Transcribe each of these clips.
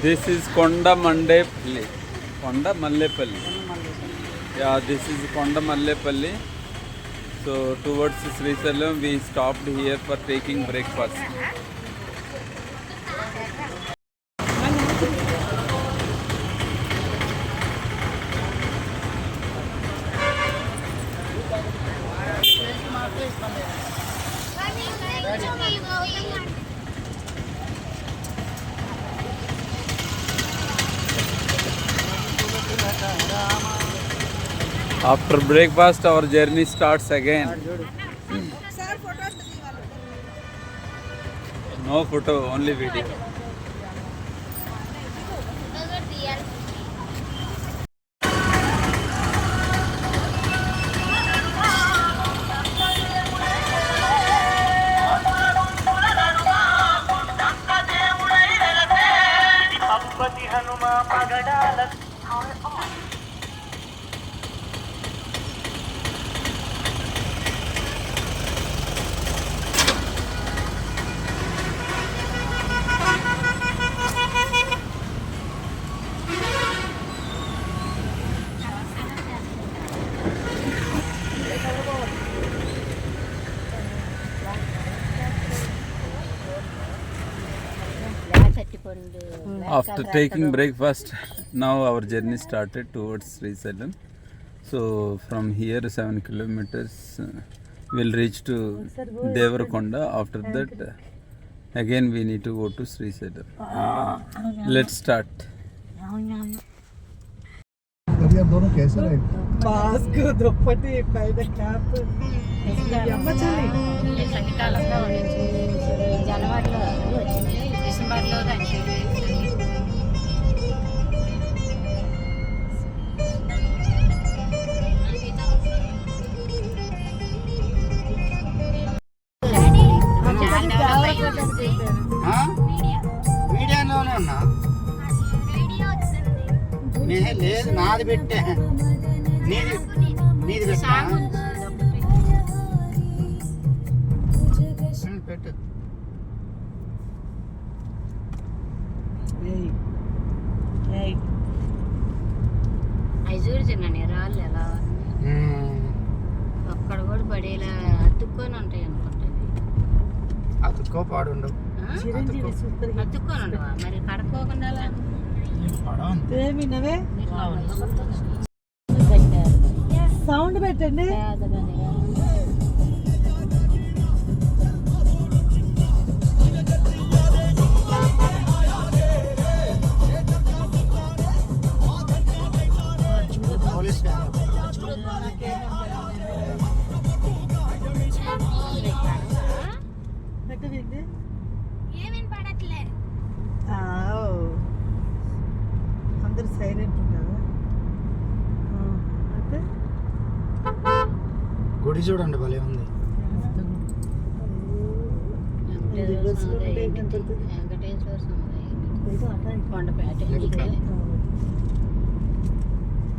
This is Konda Mandepalli. Konda Mallepalli. Yeah, this is Konda Mallepalli. So towards Srisalam we stopped here for taking breakfast. After breakfast, our journey starts again. No photo, only video. After taking breakfast, now our journey started towards Srisalam. So from here 7 kilometers we'll reach to Devarakonda. After that again we need to go to Srisalam. Let's start. दोनों कैसे रहे? Mask दुपट्टी पहले cap చలికాలంలో జనవరిలో వచ్చింది, డిసెంబర్లో మీడియాలోనే ఉన్నా లేదు, నాది పెట్టే నీది పెట్టా పెట్టు. అవి చూడుచున్నాను రాళ్ళు ఎలా ఒక్కడ కూడా పడేలా అతుక్కొని ఉంటాయి అనుకుంటుంది. అతుక్కో పాడుండు అతుక్కొని ఉండవా మరి కడుక్కోకుండా సౌండ్ పెట్టండి. అందరు సైలెంట్ ఉన్నారా? గుడి చూడండి భలే ఉంది.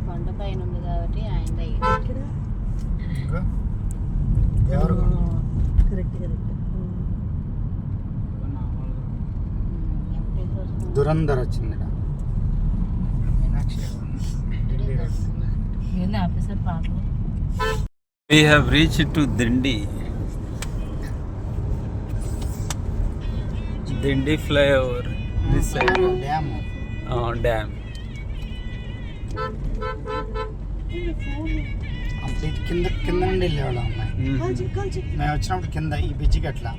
కొండ పైన ఉంది కాబట్టి ఆయన ఎవరు కరెక్ట్ దురంధర్ వచ్చింది. We have reached to Dindi. Dindi flyover. This side. Dam. Dam. అంతే కింద నుండి వెళ్ళేవాళ్ళం అమ్మాయి. మేము వచ్చినప్పుడు కింద ఈ బ్రిడ్జికి అట్లా.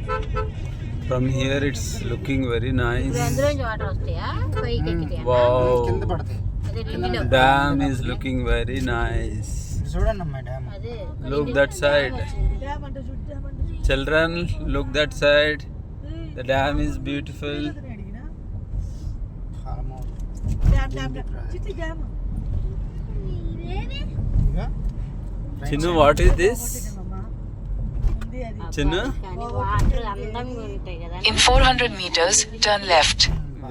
From here it's looking very nice. Water వస్తాయా పైకి ఎక్కితే? Wow. కింద పడతాయి. Dam is looking very nice. చూడండి అమ్మాయి dam. Look that side. Children, look that side. The dam is beautiful. Chinnu, what is this? Chinnu? In 400 meters, turn left.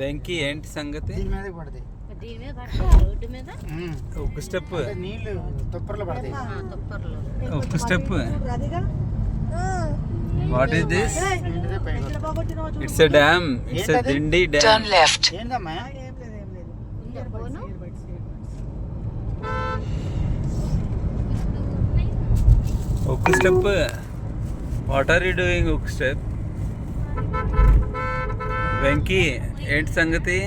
Venki, ఏంటి సంగతి? దీని మీదకి పడతాయి. దీని మీద పడతాయి రోడ్డు మీద ఒక స్టెప్ నీళ్లు తుప్పర్లో పడతాయి. తుప్పర్లో ఒక స్టెప్ వాట్ ఈస్ దిస్? ఎట్లా బాగొట్టినావో చూడు. It's a dam. It's a Dindi Turn dam. left. ఏందమ్మా ఏం లేదు ఏం లేదు. ఉందా ఫోను? ఒక step. What are you doing? ఒక స్టెప్. వెంకీ ఏంటి సంగతి?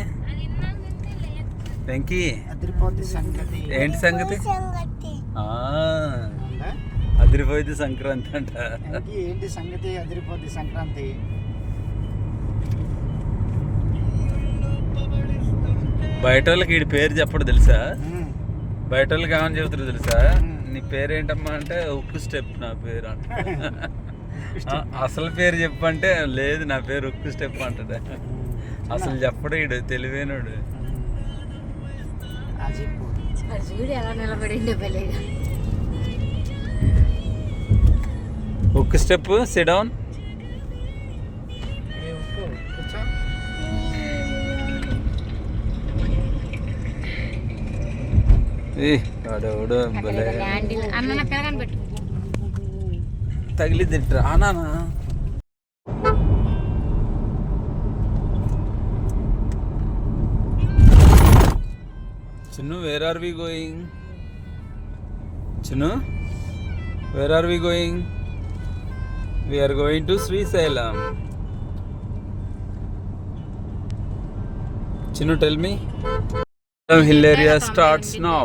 వెంకీ అదిరిపోద్ది సంగతి. ఏంటి సంగతి? ఆ, ఉందా? అదిరిపోయింది సంక్రాంతి అంట. వెంకీ, ఏంటి సంగతి? అదిరిపోద్ది సంక్రాంతి. బయట వాళ్ళకి వీడి పేరు చెప్పడు తెలుసా? ఉమ్. బయట వాళ్ళకి ఏమని చెబుతారు తెలుసా? నీ పేరేంటమ్మా అంటే ఉక్కు స్టెప్ నా పేరు అంట. అసలు పేరు చెప్పంటే లేదు నా పేరు ఉక్కు స్టెప్ అంటాడు. అసలు చెప్పడు వీడు, తెలివైనడు. అజిపో. మరి చూడు ఎలా నిలబడిండే భలేగా. ఉక్కు స్టెప్. SIT down. ఏ ఉక్కు, కూర్చో. వాడెవడు భలే హ్యాండిల్ అన్న పిల్లగాని పెట్టు. తగిలిద్ది రానా? Chinnu, where are we going? Chinnu, where are we going? We are going to Srisailam. Chinu, tell me. The hill area starts now.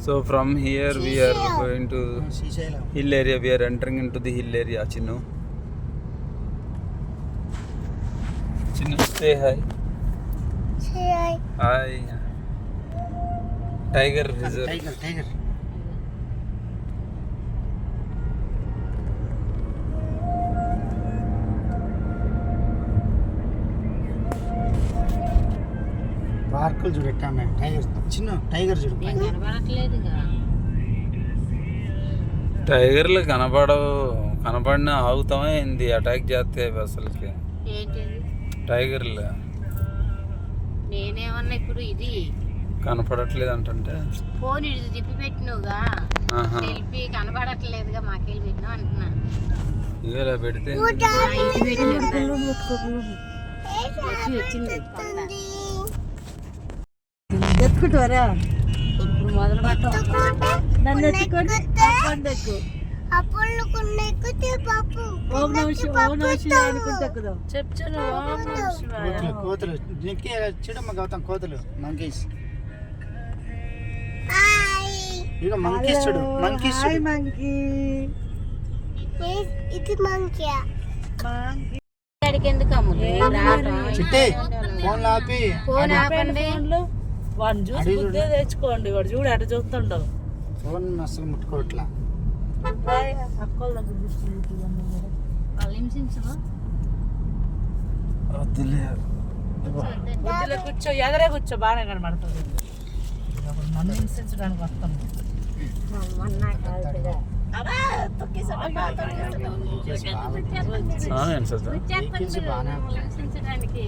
So from here we are going to Srisailam. hill area. We are entering into the hill area, Chinu. Chinu, say hi. Hi. Tiger Reserve. Tiger. పార్కులు చూడెట్టామే. Tiger, చిన్న tiger చూడు. నేను కనబడట్లేదుగా. టైగర్లు కనపడినా ఆగుతామా ఏంది? Attack చేస్తే అసలుకి ఏంటిది? టైగర్లు నేనేమన్నా ఇప్పుడు ఇది కనపడట్లేదు అంటే ఫోన్ ఇటు తిప్పి పెట్టినవుగా, సెల్ఫీ కనబడట్లేదుగా, మాకెళ్ళి పెట్టినావు అంటున్నా. ఇలా పెడితే ఇటు పెట్టిన వచ్చింది. ఎత్తుకుంటారా? ఇప్పుడు మొదలు పెట్టాం. నన్ను ఎత్తుకొని పండక్కు ఓం నమ శివాయ అనుకుంటే ఎక్కుదాం. చెప్తాను ఓం నమ శివాయ. కోతులు నీకే చూడమ్మ గౌతమ్, కోతులు మంకీస్. ఇక మంకీస్ చూడు. మంకీస్ హాయ్ చూడు. మంకీ. ఇక్కడికి ఎందుకు అమ్ములు రావటం? చిట్టి ఫోన్ ఆపి. ఫోన్ ఆపండి. వాడిని చూసి బుద్ధే తెచ్చుకోండి. వాడు చూడు అటు చూస్తుండవు. ఫోన్ అసలు ముట్టుకోవట్లా. అక్కల దగ్గర తీసుకుంటున్నాను. వాళ్ళు హింసించరు. వద్దులే, కూర్చో, ఎదరే కూర్చో, బాగానే కనబడుతుంది. నన్ను హింసించడానికి వస్తాను. హింసించడానికి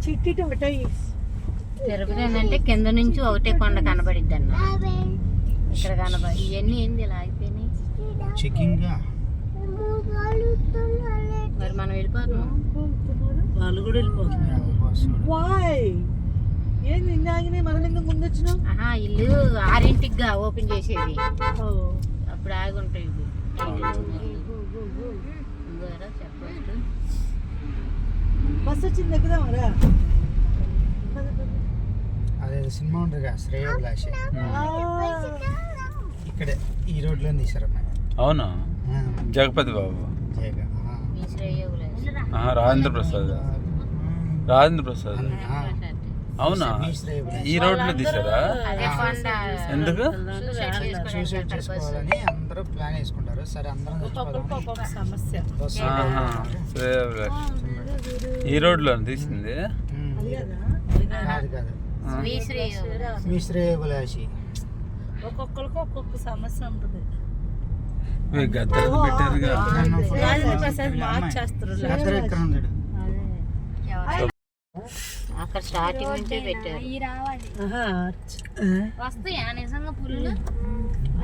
చిట్టి మిఠాయి. తిరుపతి ఏంటంటే కింద నుంచి ఒకటే కొండ కనబడిద్ది అన్న. ఇక్కడ కనబడి ఇవన్నీ ఏంది ఇలా అయిపోయినాయి. చెకింగ్ గా మరి మనం వెళ్ళిపోతున్నాం. వాళ్ళు కూడా వెళ్ళిపోతున్నారు. వాయ్ ఏంది ఇందాకనే మనం ఎందుకు ముందు వచ్చినాం? ఆహా, ఇల్లు 6ంటికి ఓపెన్ చేసేది. అప్పుడు ఆగి ఉంటాయి ఇవి. చెప్పచ్చు. బస్ వచ్చింది ఎక్కుదామరా? అదే సినిమా ఉంటుందిగా, శ్రేయోభిలాషి. ఇక్కడే ఈ రోడ్లో తీసారు. అవునా? జగపతి బాబు, మీ శ్రేయోగులు రాజేంద్ర ప్రసాద్. రాజేంద్ర ప్రసాద్ అవునా? ఈ రోడ్లో తీసారా? అదే కొండ. ఎందుకు? సూసైడ్ చేసుకోవాలని అందరూ ప్లాన్ వేసుకుంటారు. సరే అందరం ఒక్కొక్క సమస్య. ఈ రోడ్లో తీసింది. కాదు కాదు, మీ శ్రేయోగులు. మీ శ్రేయోభిలాషి. ఒక్కొక్కరికి ఒక్కొక్క సమస్య ఉంటుంది. గద్దెలకు పెట్టారుగా. రాజేంద్ర ప్రసాద్ మార్చేస్తారు. గద్దె ఎక్కడ ఉన్నాడు? అక్కడ స్టార్టింగ్ నుంచే పెట్టారు. ఆహా. వస్తాయా నిజంగా పుల్లు?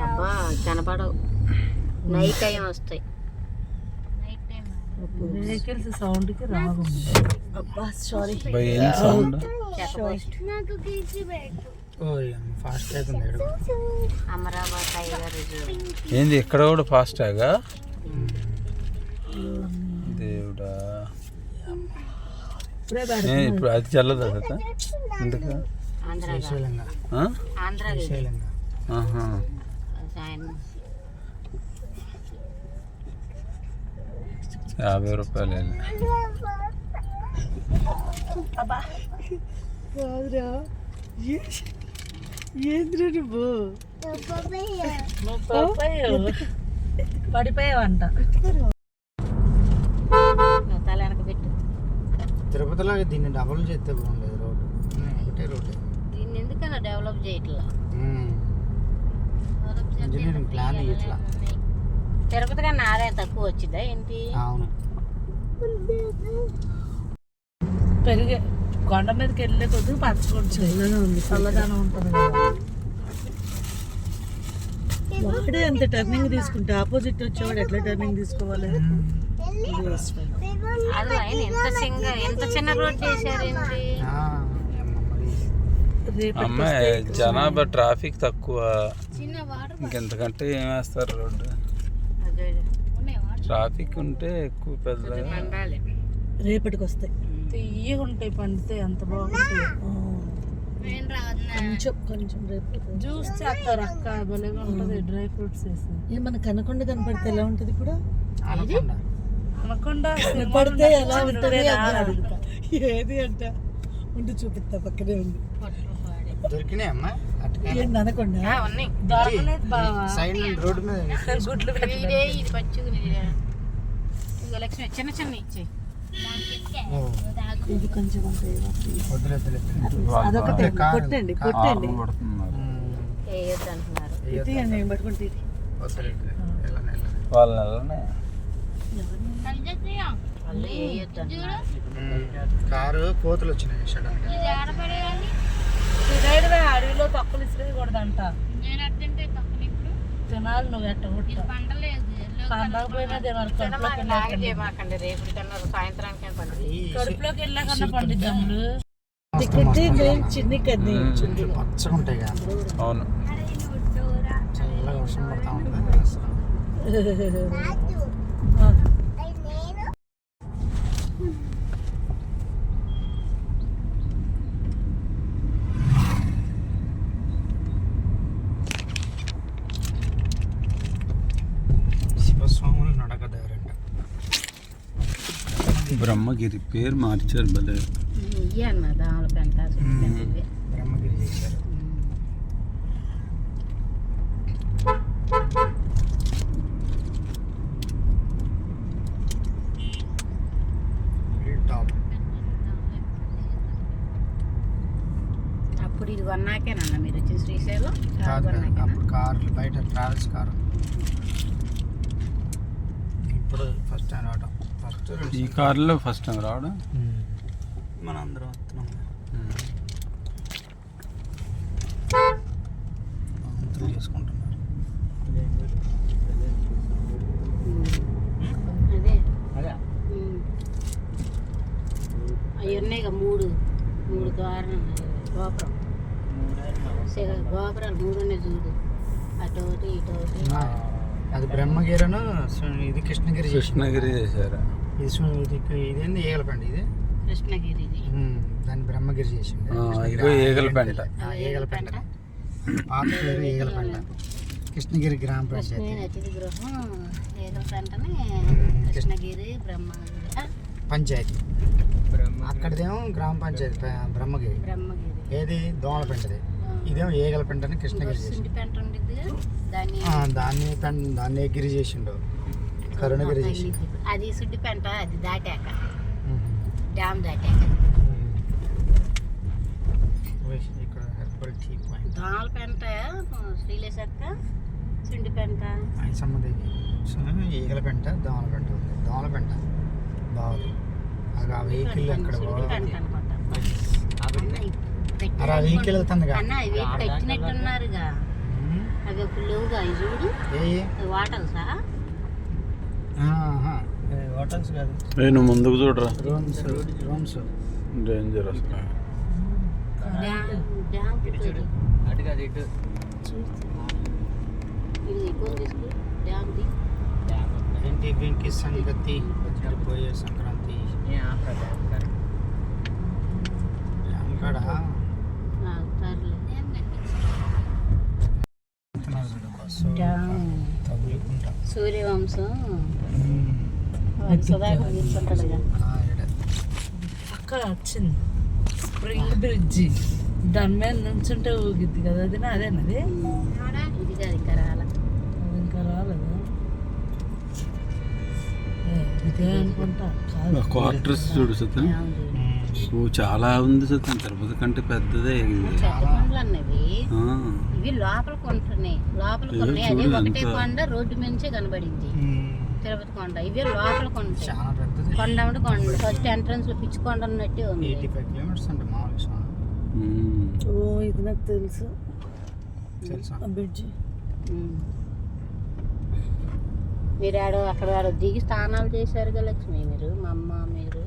అబ్బా కనపడవు, నైట్ టైం వస్తాయి. వెహికల్స్ సౌండ్కి రాగు. అబ్బా సారీ. బై ఏం సౌండ్? ఫాస్ట్ అవుతుంది. Amrabad tiger reserve. ఏంది ఇక్కడ కూడా ఫాస్టాగా? దేవుడా, ఇప్పుడు అది చల్లదా కదా? ఎందుకు? ఆంధ్ర శ్రీలంక ఆంధ్ర శ్రీలంక ఆహా. ₹50 వెళ్ళి. కాదురా, ఏంద్రా నువ్వు పడిపోయావంట. తల వెనక పెట్టు. తిరుపతిలో దీన్ని డబుల్ చేస్తే బాగుండేది. రోడ్డు ఒకటే రోడ్డు. దీన్ని ఎందుకన్నా డెవలప్ చేయట్లా? ఇంజనీరింగ్ ప్లాన్ ఇట్లా. తిరుపతి కన్నా ఆదాయం తక్కువ వచ్చిందా ఏంటి? అవును. పెరిగే కొండ మీదకి వెళ్ళే కొద్దిగా పచ్చకుండా చల్లగా ఉంది, చల్లదనం ఉంటుంది కదా. వాడే అంత టర్నింగ్ తీసుకుంటే ఆపోజిట్ వచ్చేవాడు ఎట్లా టర్నింగ్ తీసుకోవాలి? అది ఆయన ఎంత చిన్న రోడ్ చేశారు ఏంటి? అమ్మాయి జనాభా ట్రాఫిక్ తక్కువ, ఇంకెంతకంటే ఏం వేస్తారు రోడ్డు? ట్రాఫిక్ ఉంటే ఎక్కువ పెద్దగా. రేపటికి వస్తాయి, తీయగా ఉంటాయి, పండితే అంత బాగుంటాయి. కొంచెం కొంచెం రేపు జ్యూస్ చేస్తారు అక్క, భలేగా ఉంటుంది. డ్రై ఫ్రూట్స్ వేసి మనకు అనకొండ కనపడితే ఎలా ఉంటుంది? ఇప్పుడు అనకొండ కనపడితే ఎలా ఉంటుంది అడుగుతా. ఏది అంట ఉండి చూపిస్తా, పక్కనే ఉంది. దొరికినాయి అమ్మా. ఏంది అనకొండ? దొరకలేదు బావా. సైడ్ రోడ్డు మీద గుడ్లు ఇది పచ్చుకుని లక్ష్మి చిన్న చిన్న ఇచ్చేయి. ఇది కొంచెం వదిలేదు. అదొకటి కొట్టండి కొట్టండి. వేయొద్దు అంటున్నారు. ఇది నేను పట్టుకుంటే ఇది వాళ్ళ నెలనే వాళ్ళు వేయొద్దు అంటున్నారు. కారు కోతులు వచ్చినాయి. అడవిలో తక్కువ ఇసుకూడదంట. తినాలి నువ్వు ఎట్ట పండకపోయినా తినాలి. మాకండి రేపు కన్నా సాయంత్రానికి కడుపులోకి వెళ్ళాకన్నా పండిద్దాములు. టికెట్ చిన్ని కన్నీ చెట్లు పచ్చగా ఉంటాయి కదా. అవును. చల్లగా వర్షం పడతా ఉంటుంది. శివస్వాములు నడక దారంట. బ్రహ్మగిరి పేరు మార్చారు భలే. ఇయ్య అన్న దాముల పెంట బ్రహ్మగిరి చేశారు. టాప్. అప్పుడు ఇది కొన్నాకేనన్నా మీరు వచ్చిన శ్రీశైలం? అప్పుడు కార్లు బయట ట్రావెల్స్ కారు. ఇప్పుడు ఫస్ట్ టైం రావడం. ఈ కార్లో ఫస్ట్ టైం రావడం. మన అందరం వస్తున్నాం. అంతా చేసుకుంటున్నారు. అదే అవి ఉన్నాయి మూడు ద్వారం గోపురం గోపురాలు 3 ఉన్నాయి చూడు. అటోటి ఇటోటి. అది బ్రహ్మగిరిను ఇది కృష్ణగిరి చేశారు. ఇదేంది ఏగలపెంట. ఇది కృష్ణగిరి దాన్ని బ్రహ్మగిరి చేసింది. ఏగలపెంట. ఏగలపెంట పాత పేరు ఏగలపెంట. కృష్ణగిరి గ్రామ పంచాయతీ అతిథి గృహం ఏగలపెంటని కృష్ణగిరి బ్రహ్మగిరి పంచాయతీ. అక్కడదేమో గ్రామ పంచాయతీ బ్రహ్మగిరి. ఏది దోమలపెంటది. ఇదేమో ఏగలపెంటని కృష్ణగిరి చేసింది. దాన్ని గిరి చేసిండు. కరుణగిరి చేసిండు. అది సుడ్డిపెంట. అది దాటాక డ్యామ్ దాటాక ఇక్కడ హెర్బల్ టీ పాయింట్. దోమలపెంట శ్రీలేశక్క, సుండిపెంట, ఐసమ్మదేవి, ఈగలపెంట, దోమలపెంట ఉంది. దోమలపెంట బాగుంది. ఆ వెహికల్ అక్కడ సుండిపెంట అనుకుంటా. అరే వెహికల్ వెళ్తుందిగా. అన్న ఇవి కట్టినట్టున్నారుగా, అవి అప్పుడు లేవుగా, ఇవి చూడు వాటర్సా. హోటల్స్ కాదు, నేను ముందుకు చూడరా, రూమ్స్. డేంజర్ అసలు. ఏంటి వెంకి సంగతి పోయే సంక్రాంతి కాడ తగులుకుంటా. సూర్యవంశం సుధాకర్ తీసుకుంటాడుగా. అక్కడ వచ్చింది స్ప్రింగ్ బ్రిడ్జి, దాని మీద నుంచుంటే ఊగిద్ది కదా, అది అదేనది. ఇది కాదు ఇంకా రాల, అది ఇంకా రాలేదు. ఇదే అనుకుంటా కాదు. క్వార్టర్స్ చూడు సత్యం, చాలా ఉంది సత్యం, తిరుపతి కంటే పెద్దదే ఇది. చెట్ల అన్నవి ఆ, ఇవి లోపలికి ఉంటున్నాయి, లోపలికి ఉన్నాయి. అది ఒకటే కొండ రోడ్డు మించే కనబడింది తిరుపతి కొండ. ఇవి లోపలికి ఉంటాయి. చాలా పెద్దది. కొండ అంటే కొండ, ఫస్ట్ ఎంట్రన్స్ లో పిచ్చి కొండ ఉన్నట్టే ఉంది. 85 కిలోమీటర్స్ అంటే మామూలు ఉమ్. ఓ ఇది నాకు తెలుసు, తెలుసా? ఆ బ్రిడ్జి. మీరు అక్కడ దిగి స్నానాలు చేశారుగా లక్ష్మి, మీరు మా అమ్మ మీరు.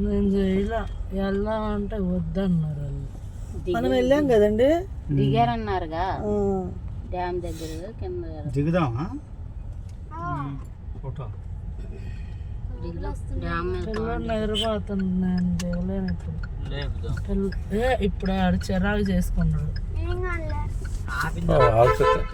నేను చేయలా, వెళ్దామంటే వద్దన్నారు వాళ్ళు. మనం వెళ్ళాం కదండి, దిగారన్నారుగా డ్యామ్ దగ్గర కింద. దిగుదామా ఫోటో? డ్యామ్ పిల్లలు ఎదురుపోతుంది, నేను దిగలేను ఇప్పుడు. ఇప్పుడు ఆడు చిరాకు చేసుకున్నాడు. ఓ, ఆగు సత్యం.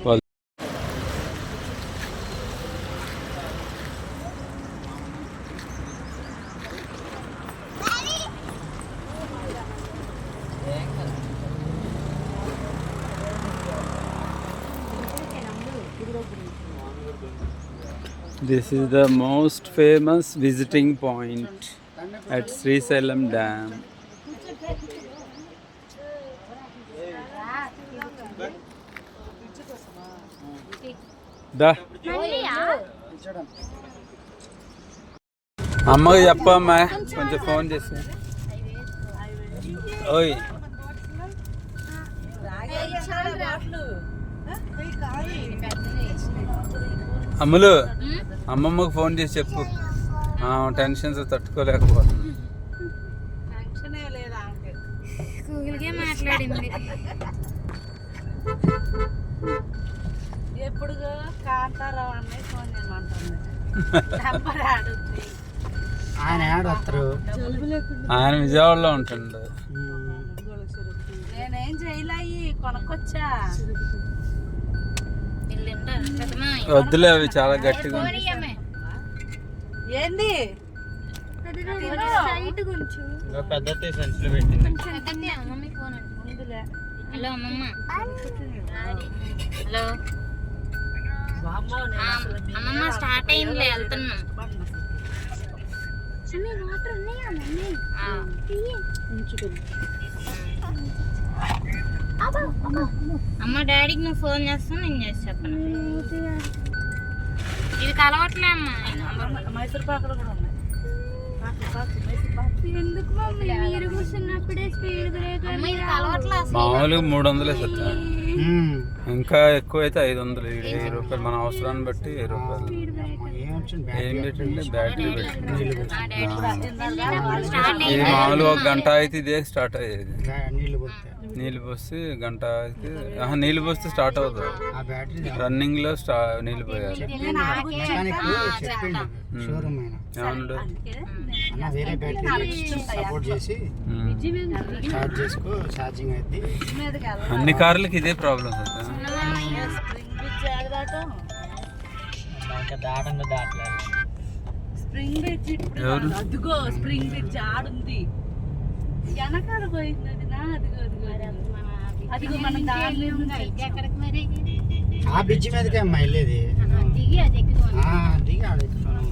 వాళ్ళు This is the most famous visiting point at Srisailam Dam. దా అమ్మకి చెప్పమ్మా, కొంచెం ఫోన్ చేసి. ఓయ్ అమ్ములు, అమ్మమ్మకి ఫోన్ చేసి చెప్పు, టెన్షన్స్ తట్టుకోలేకపోతుంది. మాట్లాడింది ఎప్పుడు కాంతారావు అన్నయ్య ఫోన్ చేయమంటుంది. ఆయన యాడ్ వస్తారు. ఆయన విజయవాడలో ఉంటుండు. నేనేం చేయలేయి, కొనుక్కొచ్చా. వద్దులే, అవి చాలా గట్టిగా ఉంటాయి. ఏంది పెద్ద సెన్సులు పెట్టింది. హలో అమ్మమ్మ, హలో అమ్మమ్మ, స్టార్ట్ అయిందిలే, వెళ్తున్నాం. అమ్మ డాడీకి నువ్వు ఫోన్ చేస్తాను, నేను చేసి చెప్పను. ఇది కలవట్లే అమ్మ. మైసూర్ పాకలు కూడా ఉన్నాయి. ఎందుకు మమ్మీ మీరు కూర్చున్నప్పుడే స్పీడ్ బ్రేక్ అమ్మ ఇది కలవట్లే అసలు. మామూలుగా 300 సత్యం, ఇంకా ఎక్కువ అయితే 500, 1000 రూపాయలు మన అవసరాన్ని బట్టి 1000 రూపాయలు. ఏం పెట్టండి, బ్యాటరీ పెట్టండి. ఇది మామూలుగా 1 గంట అయితే ఇదే స్టార్ట్ అయ్యేది. నీళ్ళు పోస్తే గంట అయితే, నీళ్ళు పోస్తే స్టార్ట్ అవుతుంది. రన్నింగ్ లో నీళ్ళు పోయారు. ఏమన్నాడు? వేరే బ్యాటరీ సపోర్ట్ చేసి స్టార్ట్ చేసుకో, ఛార్జింగ్ అయితే. అన్ని కార్లకి ఇదే ప్రాబ్లం సార్. దాటంగా దాటలేదు. స్ప్రింగ్ బ్రిడ్జ్ ఇప్పుడు ఎవరు? కాదు. అదిగో స్ప్రింగ్ బ్రిడ్జ్ ఆడుంది వెనకాల పోయింది అది నా అదిగో అదిగో మన దారి అయితే ఎక్కడికి మరి ఆ బ్రిడ్జ్ మీదకే అమ్మా వెళ్ళేది. దిగి అది ఎక్కువ దిగి ఆడ ఎక్కుతాను.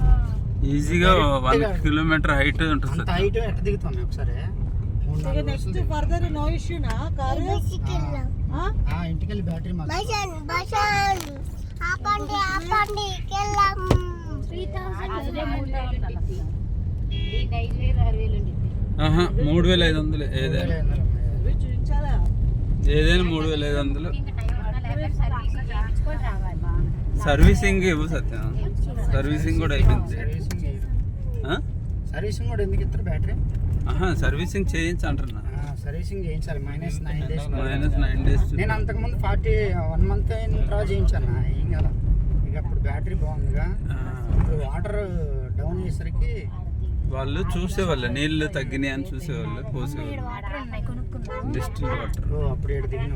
ఈజీగా 1 కిలోమీటర్ హైట్ ఉంటుంది అంత సత్యం. హైట్ ఎట్ట దిగుతాం ఒకసారి? 3-4 నెక్స్ట్ రోజులు ఫర్దర్ నో ఇష్యూనా కారు ఇంటికి వెళ్ళి బ్యాటరీ మార్చు. అదే 5,000 6,000 ఉండిద్ది. ఆహా 3,500 ఏదైనా చూపించాలా ఏదైనా 3,500. ఇంకా టైం ఉన్నా లేకపోతే సర్వీసింగ్ చేయించుకొని రావాలి. సర్వీసింగ్ ఇవ్వు సత్యం. సర్వీసింగ్ కూడా అయిపోయింది. సర్వీసింగ్ ఆ? సర్వీసింగ్ కూడా ఎందుకు ఇస్తారు బ్యాటరీ? ఆహా సర్వీసింగ్ చేయించి అంటున్నా. సర్వీసింగ్ చేయించాలి -9 days. -9 days. నేను అంతకుముందు 1 month అయిన తర్వాత చేయించాను. ఏం కదా ఇక అప్పుడు బ్యాటరీ బాగుందిగా. ఇప్పుడు వాటర్ డౌన్ అయ్యేసరికి వాళ్ళు చూసేవాళ్ళు నీళ్ళు తగ్గినాయి అని చూసేవాళ్ళు, పోసేవాళ్ళు. డిస్టిల్ వాటర్ అప్పుడు ఏడు దిగిన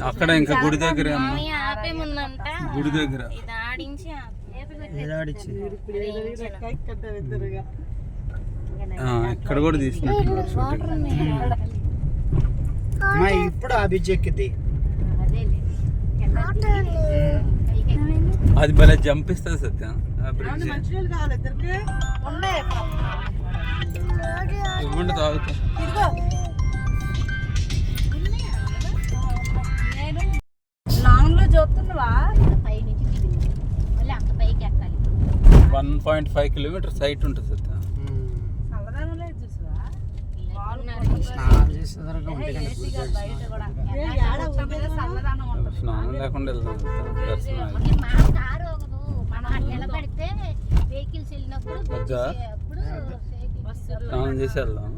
అక్కడ ఇంకా గుడి దగ్గర అమ్మ. ఆపేముందంట గుడి దగ్గర ఇది ఆడించి ఏడాడిచ్చింది. ఇక్కడ కూడా తీసినట్టున్నారు షూటింగ్. అమ్మా ఇప్పుడు ఆ బ్రిడ్జ్ ఎక్కిద్ది. అది భలే జంప్ ఇస్తుంది సత్యం ఆ బ్రిడ్జ్. మంచినీళ్ళు కావాలి ఇద్దరికి ఉండే ఇవ్వండి తాగుతా. ఇదిగో లాంగ్ లో చూస్తున్నావా పై నుంచి దిగింది మళ్ళీ అంత పైకి ఎక్కాలి. 1.5 కిలోమీటర్స్ హైట్ ఉంటుంది సత్యం. చల్లదనం లేదు చూసావా స్నానం చేసేదాకా ఒంటి గంట బయట కూడా చల్లదనం ఉంటుంది స్నానం లేకుండా వెళ్దాం సత్యం దర్శనం అయ్యి. ఓకే, మా కారు ఒకదు మనం అట్లా నిలబడితే వెహికల్స్ వెళ్ళినప్పుడు వద్దా? అప్పుడు స్నానం చేసి వెళ్దాం.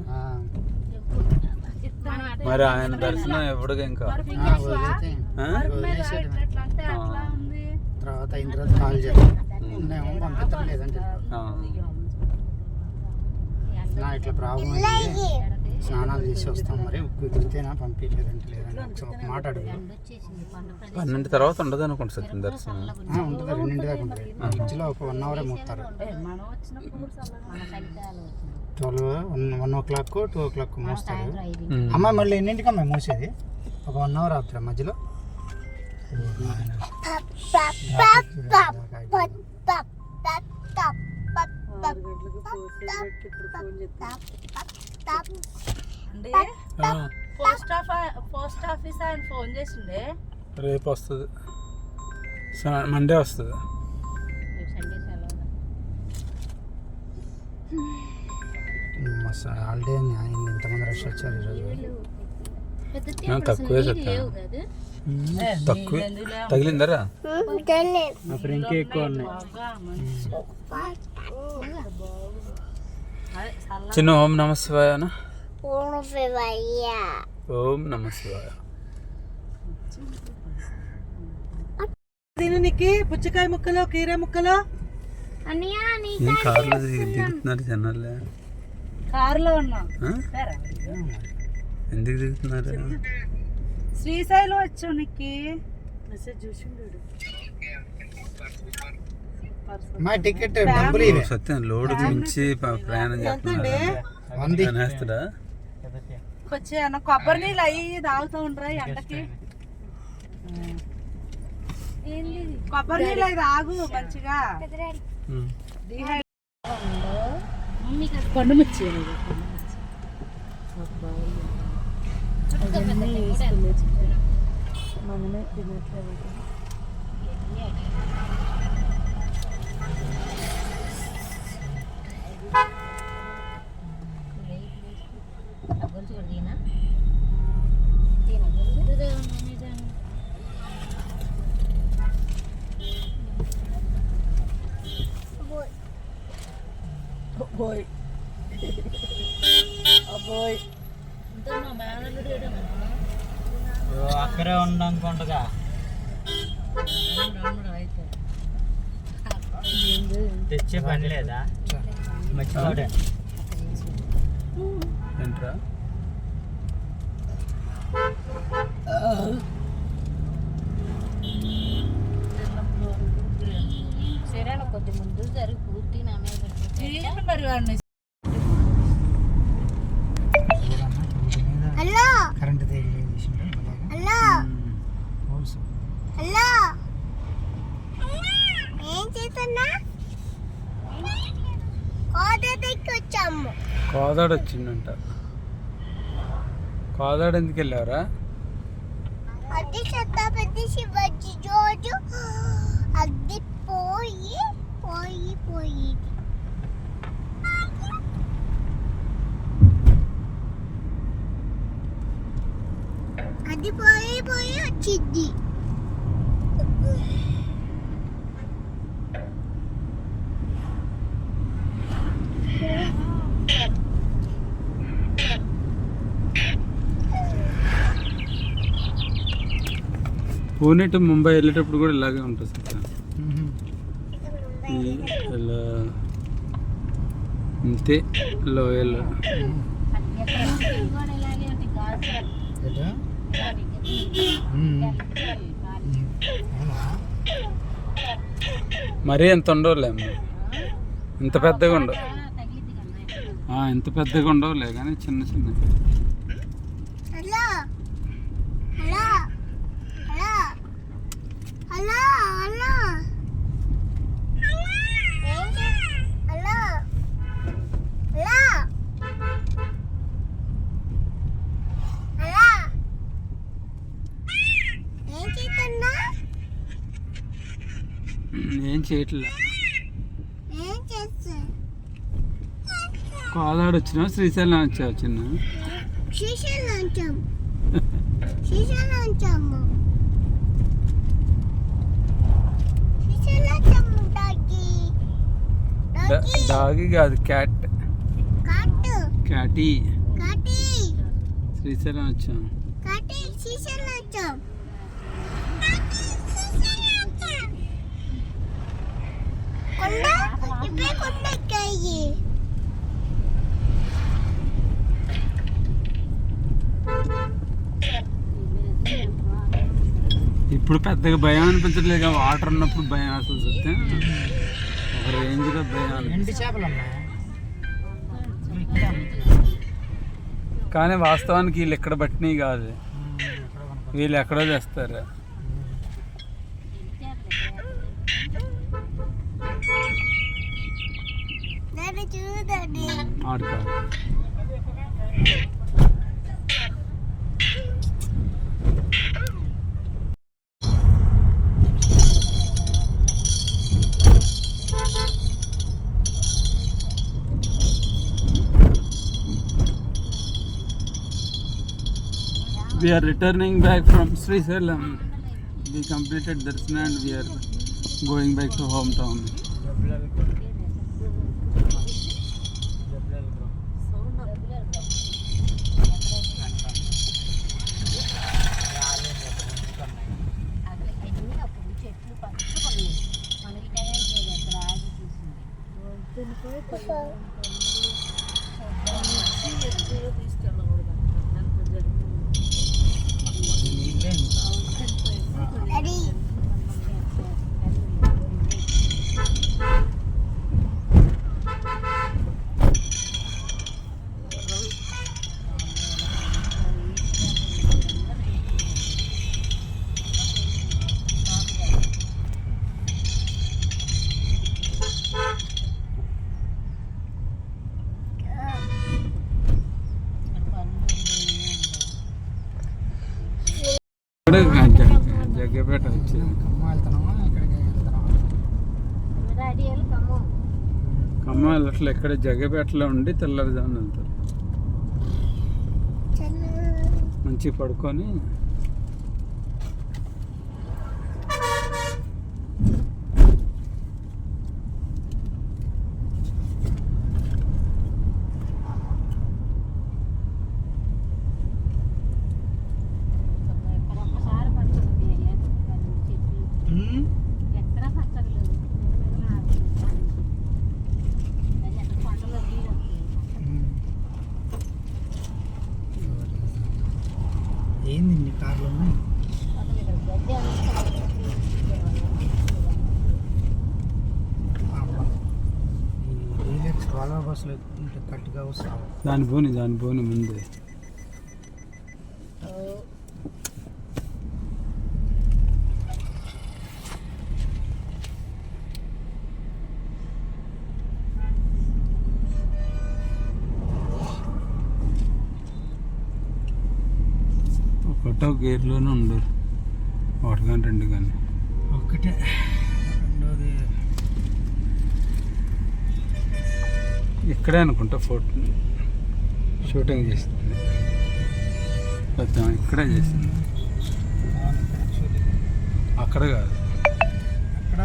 మనం అట్లా మరి ఆయన దర్శనం ఎప్పుడుగా ఇంకా వదిలేస్తే ఆ? వదిలేసేది. అంటే అట్లా ఉంది తర్వాత అయిన తర్వాత కాల్ చేయాలి. ఉన్నాయేమో పంపిస్తారు లేదంటే ఇట్లా ప్రాబ్లం అయింది, స్నానాలు చేసి వస్తాం, మరి కుదిరితేనా పంపించలేదంటే లేదంటే ఒకసారి ఒక మాట అడుగు. వచ్చేసింది కొండ ప్రదేశం 12 తర్వాత ఉండదు అనుకుంటా సత్యం దర్శనం. ఉంటుంది 2 దాకా ఉంటుంది. మధ్యలో ఒక 1 hour మూస్తారు. మనం వచ్చినప్పుడు మన ఫలితాలు వచ్చినాయి. 1 o'clock 2 o'clock మూస్తారు. సాయంత్రం 5 ఉమ్. అమ్మాయి మళ్ళీ ఎన్నింటికి అమ్మాయి మూసేది? ఒక 1 hour ఆపుతారా మధ్యలో? అంటే ఆ, పోస్ట్ ఆఫీస్ ఆయన ఫోన్ చేసిండే రేపు వస్తుంది, మండే వస్తుంది. సండే సెలవు. హాలిడే ఇంతమంది రష్ వచ్చారు ఈరోజు. పెద్ద ఆ, తీపి తక్కువే అసలు సత్యం. లేవు కదా. తక్కువే తగిలిందరా. అప్పుడు ఇంకా ఎక్కువ ఉన్నాయి. చిన్న ఓం నమ శివాయ అన్న. ఓం నమ శివాయ. దీని నీకు పుచ్చకాయ ముక్కలు కీర ముక్కలు అన్నయ్య నీ ఏం కార్లో దిగుతున్నారు జనాలే? కారులో ఉన్నాం ఆ? ఎందుకు దిగుతున్నారు? శ్రీశైలం వచ్చాం నీకు మెసేజ్ చూసిండు మా టికెట్ డబ్బులు ఇవే. సత్యం లోడ్ మించి ప్రయాణం చేస్తున్నారు. 100. అనేస్తాడా? వచ్చి అన్న కొబ్బరి నీళ్ళు అయ్యి తాగుతూ ఉండరా ఎండకి కొబ్బరి నీళ్ళు అవి తాగు మంచిగా ఉమ్. కొండమిచ్చి మనమే తినట్లేదు అబ్బోయ్ అబ్బోయ్ అక్కడే ఉండనుకుంటగా తెచ్చే పని లేదా? మర్చిపోడే ఏంట్రా? సరే కొద్ది ముందు జరిగి పూర్తి నా మీద మరి వాడిని చూడన్నా కరెంట్ తీసిండు హోల్స్. కోదాడ వచ్చిందంట. కోదాడ ఎందుకు వెళ్ళావరా? అది ఛత్రపతి శివాజీ రోజు అది పోయి పోయి పోయి అది పోయి పోయి వచ్చింది. పూణే టు ముంబై వెళ్ళేటప్పుడు కూడా ఇలాగే ఉంటుంది సార్. ఇలా అంతే లోయల్. మరీ ఎంత ఉండవులేమ్మా, ఇంత పెద్దగా ఉండవు. ఇంత పెద్దగా ఉండవులే కానీ చిన్న చిన్న. Hello hello hello hello hello hello hello hello ఏం చేస్తున్నా? ఏం చేయట్లే. ఏం చేస్తా? కోదాడ వచ్చినావు, శ్రీశైలం వచ్చావు చిన్న. శ్రీశైలం వచ్చాము. శ్రీశైలం వచ్చాము. శ్రీశైలం వచ్చాము. డాగి డాగి కాదు, క్యాట్. కాటు క్యాటీ. కాటి శ్రీశైలం వచ్చాం. కాటి శ్రీశైలం వచ్చాం. కొండ ఇప్పుడే కొండ ఎక్కాయి. ఇప్పుడు పెద్దగా భయం అనిపించట్లేదు, వాటర్ ఉన్నప్పుడు భయం అసలు చూస్తే ఒక రేంజ్లో భయం అనిపిస్తుంది. ఎండి చేపలు ఉన్నాయి. కానీ వాస్తవానికి వీళ్ళు ఎక్కడ పట్టినవి కాదు, వీళ్ళు ఎక్కడో తెస్తారు. దాన్ని చూడండి. ఆడుకో. We are returning back from Srisalam. We completed Darshana and we are going back to hometown. Daddy Jaggapeta వచ్చింది. ఖమ్మం వెళ్తున్నామా, ఇక్కడికి వెళ్తున్నామా? ఖమ్మం వెళ్ళట్లే, ఇక్కడ జగ్గపేటలో ఉండి తెల్లారుజామున వెళ్తారు. మంచిగా పడుకొని ఎక్కడ పచ్చలు ఏంది నీ కార్లో ఈ డీలక్స్ వాళ్ళ బస్సులో ఉంటే కరెక్ట్గా వస్తావు. దాని పోని ముందే. ఒకటో గేర్లోనే ఉండరు, ఒకటి కానీ రెండు కానీ. ఒక్కటే. రెండోది ఇక్కడే అనుకుంటా షూటింగ్ చేస్తుంది, పెద్ద ఇక్కడే చేసింది, అక్కడ కాదు. అక్కడ